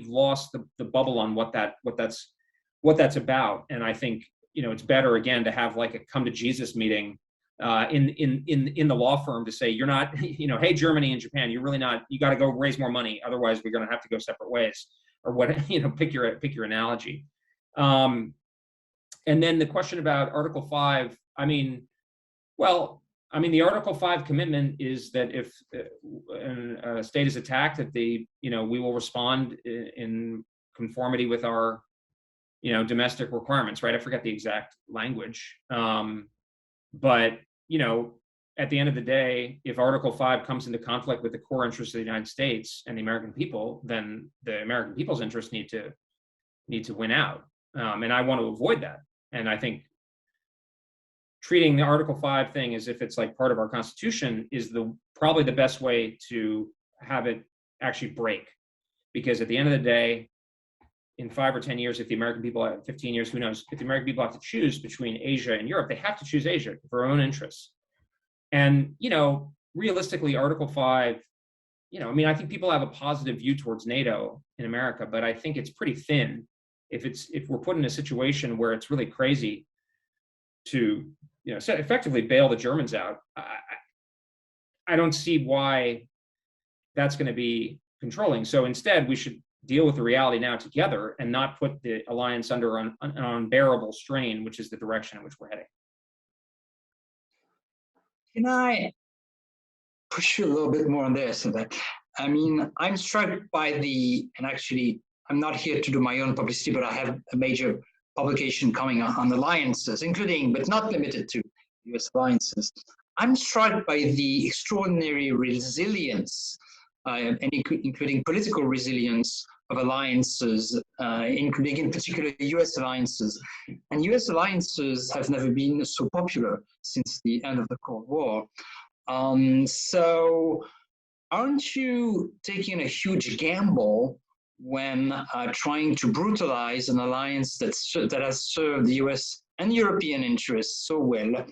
lost the bubble on what that's about. And I think, you know, it's better again to have like a come to Jesus meeting in the law firm to say, you're not, you know, hey, Germany and Japan, you're really not, you got to go raise more money. Otherwise we're going to have to go separate ways, or what, you know, pick your analogy. And then the question about Article 5, I mean, well, I mean, the Article 5 commitment is that if a state is attacked, that we will respond in conformity with our, domestic requirements, right? I forget the exact language. But, at the end of the day, if Article 5 comes into conflict with the core interests of the United States and the American people, then the American people's interests need to win out. And I want to avoid that. And I think treating the Article 5 thing as if it's like part of our Constitution is probably the best way to have it actually break. Because at the end of the day, in 5 or 10 years, if the American people have 15 years, who knows, if the American people have to choose between Asia and Europe, they have to choose Asia for their own interests. And, realistically, Article 5, I think people have a positive view towards NATO in America, but I think it's pretty thin if we're put in a situation where it's really crazy to, effectively bail the Germans out. I don't see why that's going to be controlling. So instead, we should deal with the reality now together and not put the alliance under an unbearable strain, which is the direction in which we're heading. Can I push you a little bit more on this? I mean, I'm struck by and actually, I'm not here to do my own publicity, but I have a major publication coming on alliances, including, but not limited to, US alliances. I'm struck by the extraordinary resilience, including political resilience of alliances, including in particular US alliances. And US alliances have never been so popular since the end of the Cold War. So aren't you taking a huge gamble when trying to brutalize an alliance that has served the US and European interests so well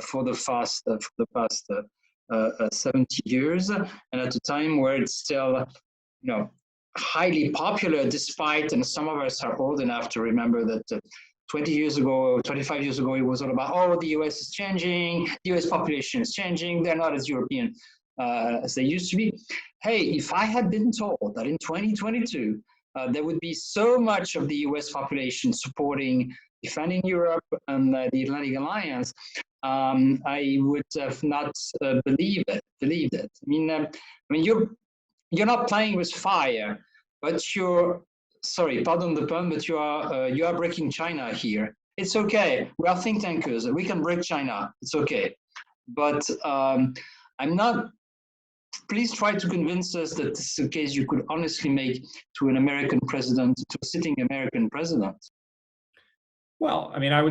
for the past 70 years, and at a time where it's still, highly popular, despite, and some of us are old enough to remember that 20 years ago, 25 years ago, it was all about, the US is changing, the US population is changing, they're not as European as they used to be. Hey, if I had been told that in 2022, there would be so much of the US population supporting defending Europe and the Atlantic Alliance, I would have not believed it. I mean, you're not playing with fire, but sorry, pardon the pun, but you are breaking China here. It's okay. We are think tankers. We can break China. It's okay. But I'm not. Please try to convince us that this is a case you could honestly make to an American president, to a sitting American president. Well, I mean, I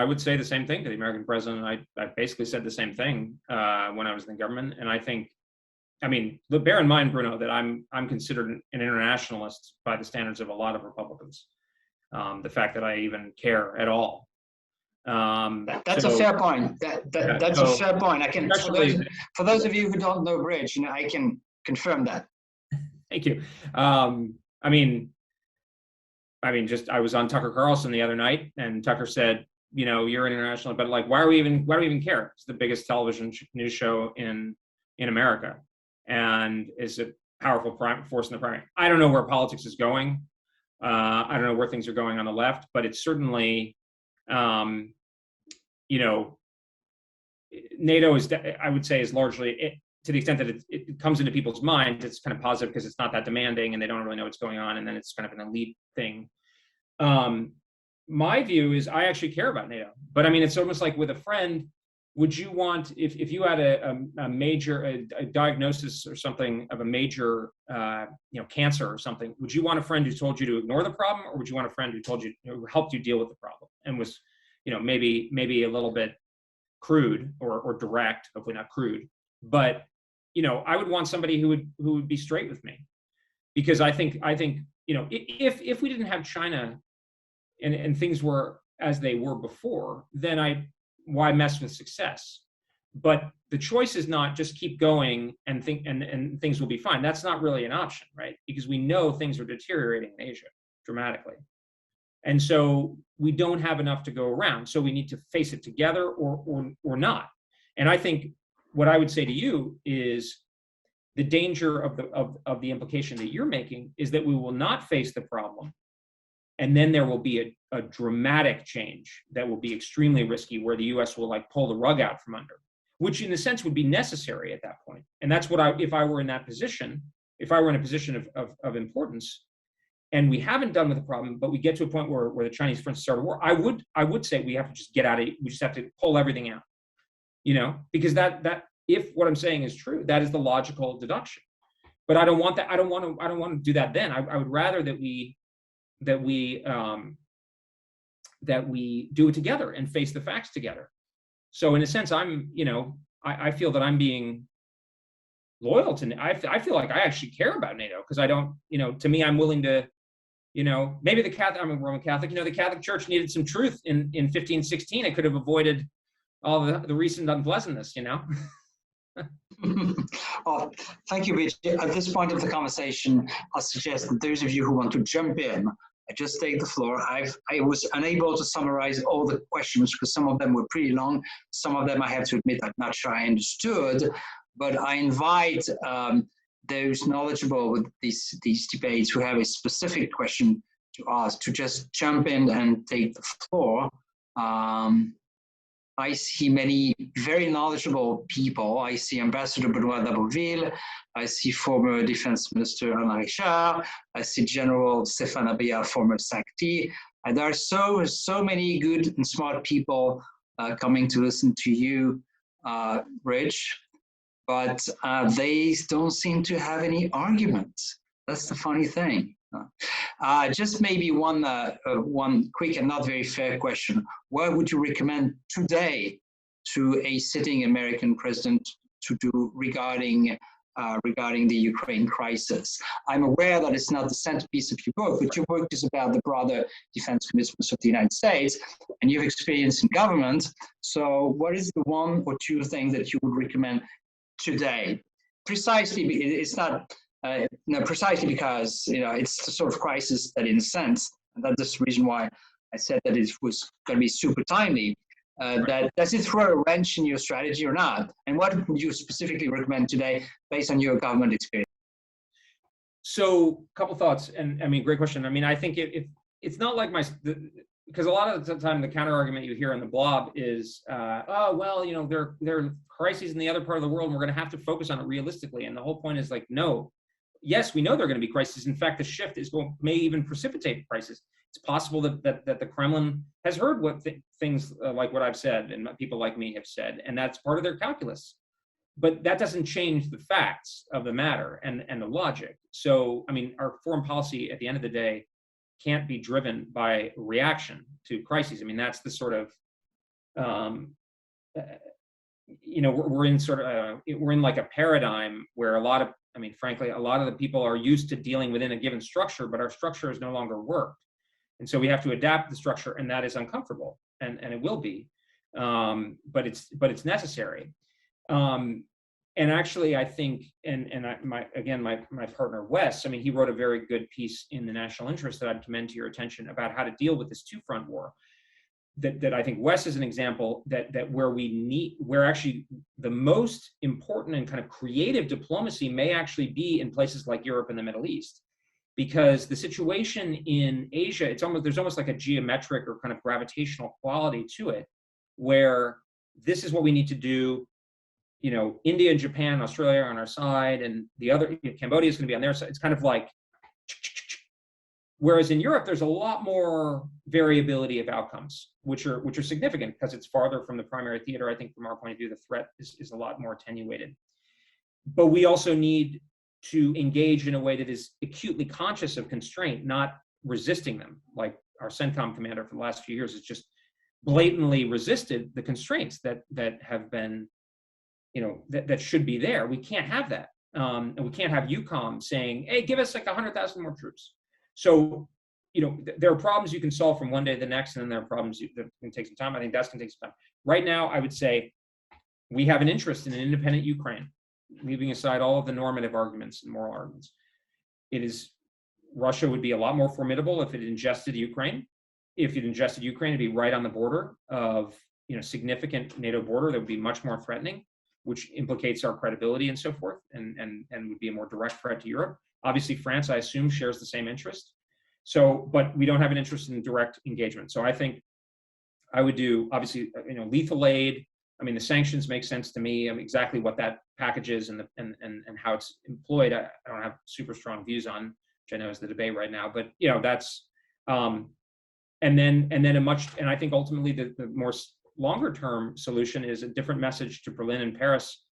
would say the same thing to the American president. I basically said the same thing when I was in the government, and I think, bear in mind, Bruno, that I'm considered an internationalist by the standards of a lot of Republicans. The fact that I even care at all. That's a fair point. That's a fair point. I can, for those of you who don't know Bridge, I can confirm that. Thank you. I was on Tucker Carlson the other night, and Tucker said, you're international, but like, why do we even care? It's the biggest television news show in America, and is a powerful force in the primary. I don't know where politics is going. I don't know where things are going on the left, but it's certainly, NATO is, I would say, is largely, to the extent that it comes into people's minds, it's kind of positive because it's not that demanding and they don't really know what's going on, and then it's kind of an elite thing. My view is I actually care about NATO, but it's almost like with a friend. Would you want, if you had a major diagnosis or something of a major cancer or something, would you want a friend who told you to ignore the problem, or would you want a friend who told you, who helped you deal with the problem and was maybe a little bit crude or direct, hopefully not crude, but I would want somebody who would be straight with me, because I think if we didn't have China and things were as they were before, then why mess with success? But the choice is not just keep going and things will be fine. That's not really an option, right? Because we know things are deteriorating in Asia dramatically. And so we don't have enough to go around. So we need to face it together or not. And I think what I would say to you is the danger of the implication that you're making is that we will not face the problem. And then there will be a dramatic change that will be extremely risky, where the US will pull the rug out from under. which in a sense would be necessary at that point. And that's what if I were in that position, if I were in a position of importance, and we haven't done with the problem, but we get to a point where the Chinese, for instance, start a war, I would say we have to just get out of it. We just have to pull everything out, because that if what I'm saying is true, that is the logical deduction. But I don't want that. I don't want to do that then. I would rather that we do it together and face the facts together. So in a sense, I feel that I'm being loyal to. I feel like I actually care about NATO, because I don't. To me, I'm willing to. Maybe the Catholic. I'm a Roman Catholic. The Catholic Church needed some truth in 1516. It could have avoided all the recent unpleasantness. Oh, thank you, Rich. At this point of the conversation, I'll suggest that those of you who want to jump in, just take the floor. I was unable to summarize all the questions because some of them were pretty long. Some of them, I have to admit, I'm not sure I understood. But I invite those knowledgeable with these debates who have a specific question to ask to just jump in and take the floor. I see many very knowledgeable people. I see Ambassador Bruno d'Abbeville. I see former Defense Minister Alain Recherche. I see General Stéphane Abia, former SACT. And there are so many good and smart people coming to listen to you, Rich, but they don't seem to have any arguments. That's the funny thing. Just maybe one quick and not very fair question. What would you recommend today to a sitting American president to do regarding the Ukraine crisis? I'm aware that it's not the centerpiece of your book, but your book is about the broader defense commitments of the United States, and you've experience in government. So what is the one or two things that you would recommend today? Precisely, it's not precisely because it's the sort of crisis that, in a sense, and that's the reason why I said that it was going to be super timely. That does it throw a wrench in your strategy or not? And what would you specifically recommend today, based on your government experience? So, a couple thoughts, and I mean, great question. I mean, I think if it's not like because a lot of the time the counter argument you hear on the blob is, oh well, there are crises in the other part of the world, and we're going to have to focus on it realistically. And the whole point is like, no. Yes, we know there are going to be crises. In fact, the shift may even precipitate crisis. It's possible that the Kremlin has heard what things like what I've said and people like me have said, and that's part of their calculus. But that doesn't change the facts of the matter and the logic. So, I mean, our foreign policy at the end of the day can't be driven by reaction to crises. I mean, that's the sort of, we're in like a paradigm where frankly, a lot of the people are used to dealing within a given structure, but our structure has no longer worked. And so we have to adapt the structure, and that is uncomfortable, and it will be, but it's necessary. And actually, I think, my partner Wes, I mean, he wrote a very good piece in the National Interest that I'd commend to your attention about how to deal with this two-front war. That I think Wes is an example where actually the most important and kind of creative diplomacy may actually be in places like Europe and the Middle East, because the situation in Asia, there's almost like a geometric or kind of gravitational quality to it, where this is what we need to do. India and Japan, Australia are on our side, and the other, Cambodia is going to be on their side. It's kind of like. Whereas in Europe, there's a lot more variability of outcomes, which are significant because it's farther from the primary theater. I think from our point of view, the threat is a lot more attenuated. But we also need to engage in a way that is acutely conscious of constraint, not resisting them. Like our CENTCOM commander for the last few years has just blatantly resisted the constraints that have been, that should be there. We can't have that. And we can't have EUCOM saying, hey, give us like 100,000 more troops. So, there are problems you can solve from one day to the next, and then there are problems that can take some time. I think that's going to take some time. Right now, I would say we have an interest in an independent Ukraine, leaving aside all of the normative arguments and moral arguments. Russia would be a lot more formidable if it ingested Ukraine. If it ingested Ukraine, it'd be right on the border of, significant NATO border that would be much more threatening, which implicates our credibility and so forth, and would be a more direct threat to Europe. Obviously, France, I assume, shares the same interest. So, but we don't have an interest in direct engagement. So I think I would do, obviously, lethal aid, I mean, the sanctions make sense to me. I mean, exactly what that package is and how it's employed, I don't have super strong views on, which I know is the debate right now. But that's and then I think ultimately the more longer term solution is a different message to Berlin and Paris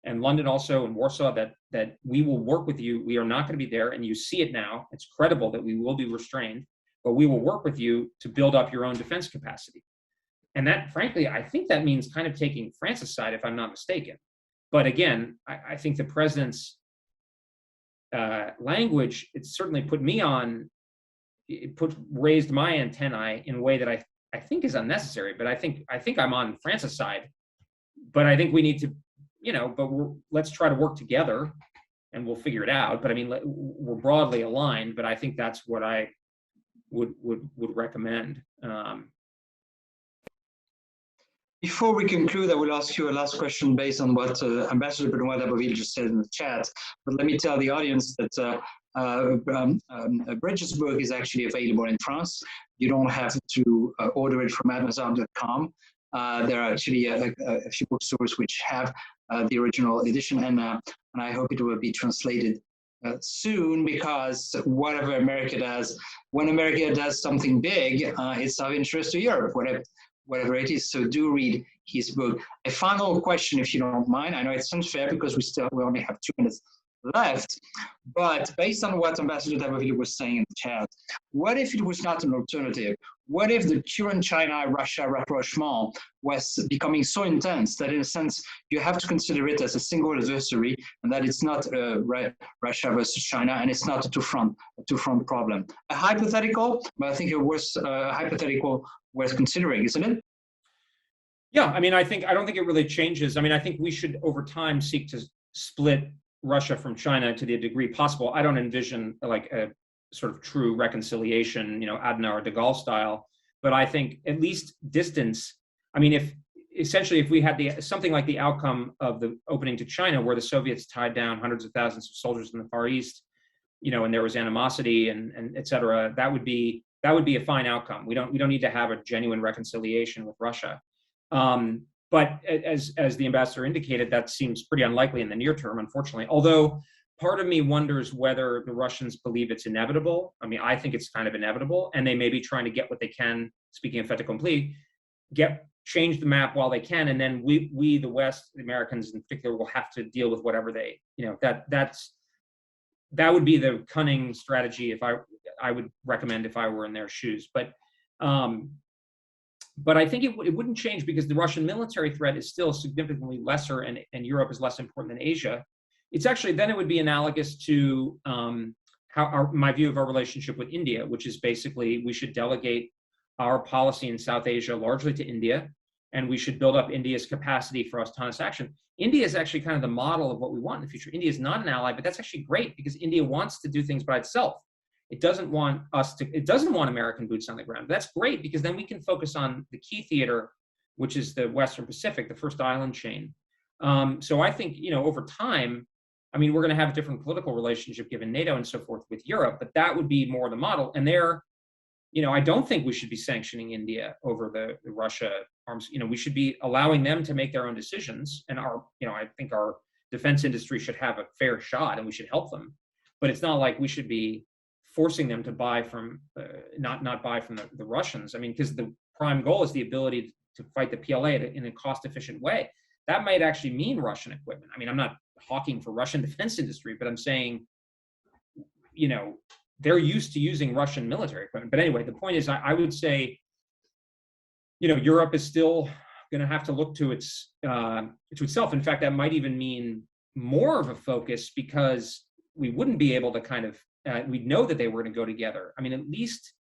and London also and Warsaw that we will work with you. We are not going to be there, and you see it now. It's credible that we will be restrained, but we will work with you to build up your own defense capacity. And that, frankly, I think that means kind of taking France's side, if I'm not mistaken. But again, I think the president's language, it certainly put me on, raised my antennae in a way that I think is unnecessary. But I think I'm on France's side. But I think we need to, let's try to work together, and we'll figure it out. But I mean, we're broadly aligned. But I think that's what I would recommend. Before we conclude, I will ask you a last question based on what Ambassador Bruno just said in the chat. But let me tell the audience that Bridget's book is actually available in France. You don't have to order it from Amazon.com. There are actually a few bookstores which have the original edition, and I hope it will be translated soon, because whatever America does, when America does something big, it's of interest to Europe, whatever it is. So do read his book. A final question, if you don't mind. I know it's unfair because we only have 2 minutes left, but based on what Ambassador Davoville was saying in the chat, what if it was not an alternative? What if the current China-Russia rapprochement was becoming so intense that, in a sense, you have to consider it as a single adversary, and that it's not Russia versus China, and it's not a two-front problem? A hypothetical, but I think it was hypothetical worth considering, isn't it? Yeah, I mean, I don't think it really changes. I mean, I think we should, over time, seek to split Russia from China to the degree possible. I don't envision like a sort of true reconciliation, Adenauer, de Gaulle style, but I think at least distance. I mean, if we had something like the outcome of the opening to China, where the Soviets tied down hundreds of thousands of soldiers in the Far East, and there was animosity and et cetera, that would be a fine outcome. We don't need to have a genuine reconciliation with Russia. But as the ambassador indicated, that seems pretty unlikely in the near term, unfortunately. Although part of me wonders whether the Russians believe it's inevitable. I mean, I think it's kind of inevitable, and they may be trying to get what they can, speaking of fait accompli, change the map while they can, and then we, the West, the Americans in particular, will have to deal with whatever they, that would be the cunning strategy if I would recommend if I were in their shoes. But I think it wouldn't change, because the Russian military threat is still significantly lesser, and Europe is less important than Asia. It's actually, then it would be analogous to my view of our relationship with India, which is basically we should delegate our policy in South Asia largely to India, and we should build up India's capacity for autonomous action. India is actually kind of the model of what we want in the future. India is not an ally, but that's actually great, because India wants to do things by itself. It doesn't want American boots on the ground. That's great, because then we can focus on the key theater, which is the Western Pacific, the first island chain. So I think, over time, I mean, we're going to have a different political relationship given NATO and so forth with Europe, but that would be more the model. And I don't think we should be sanctioning India over the Russia arms. We should be allowing them to make their own decisions. And I think our defense industry should have a fair shot, and we should help them. But it's not like we should be forcing them to buy from, not buy from the Russians. I mean, because the prime goal is the ability to fight the PLA in a cost-efficient way. That might actually mean Russian equipment. I mean, I'm not hawking for Russian defense industry, but I'm saying, they're used to using Russian military equipment. But anyway, the point is, I would say, Europe is still going to have to look to itself. In fact, that might even mean more of a focus, because we wouldn't be able to kind of, we'd know that they were going to go together. I mean, at least,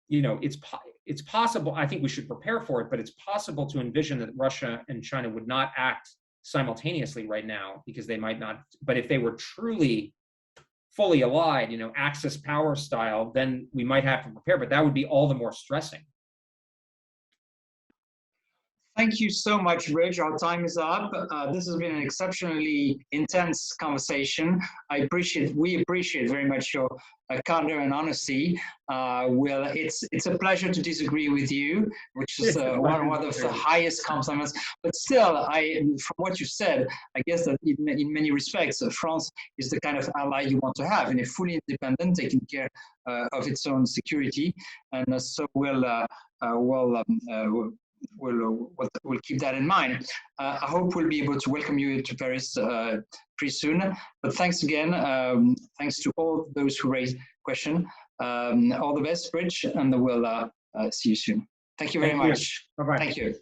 it's possible. I think we should prepare for it, but it's possible to envision that Russia and China would not act simultaneously right now, because they might not. But if they were truly fully allied, Axis power style, then we might have to prepare. But that would be all the more stressing. Thank you so much, Rich. Our time is up. This has been an exceptionally intense conversation. We appreciate very much your candor and honesty. It's a pleasure to disagree with you, which is one of the highest compliments. But still, from what you said, I guess that in many respects, France is the kind of ally you want to have, and a fully independent, taking care of its own security, and so we'll keep that in mind. I hope we'll be able to welcome you to Paris pretty soon. But thanks again. Thanks to all those who raised questions. All the best, Rich, and we'll see you soon. Thank you very much. Bye-bye. Thank you.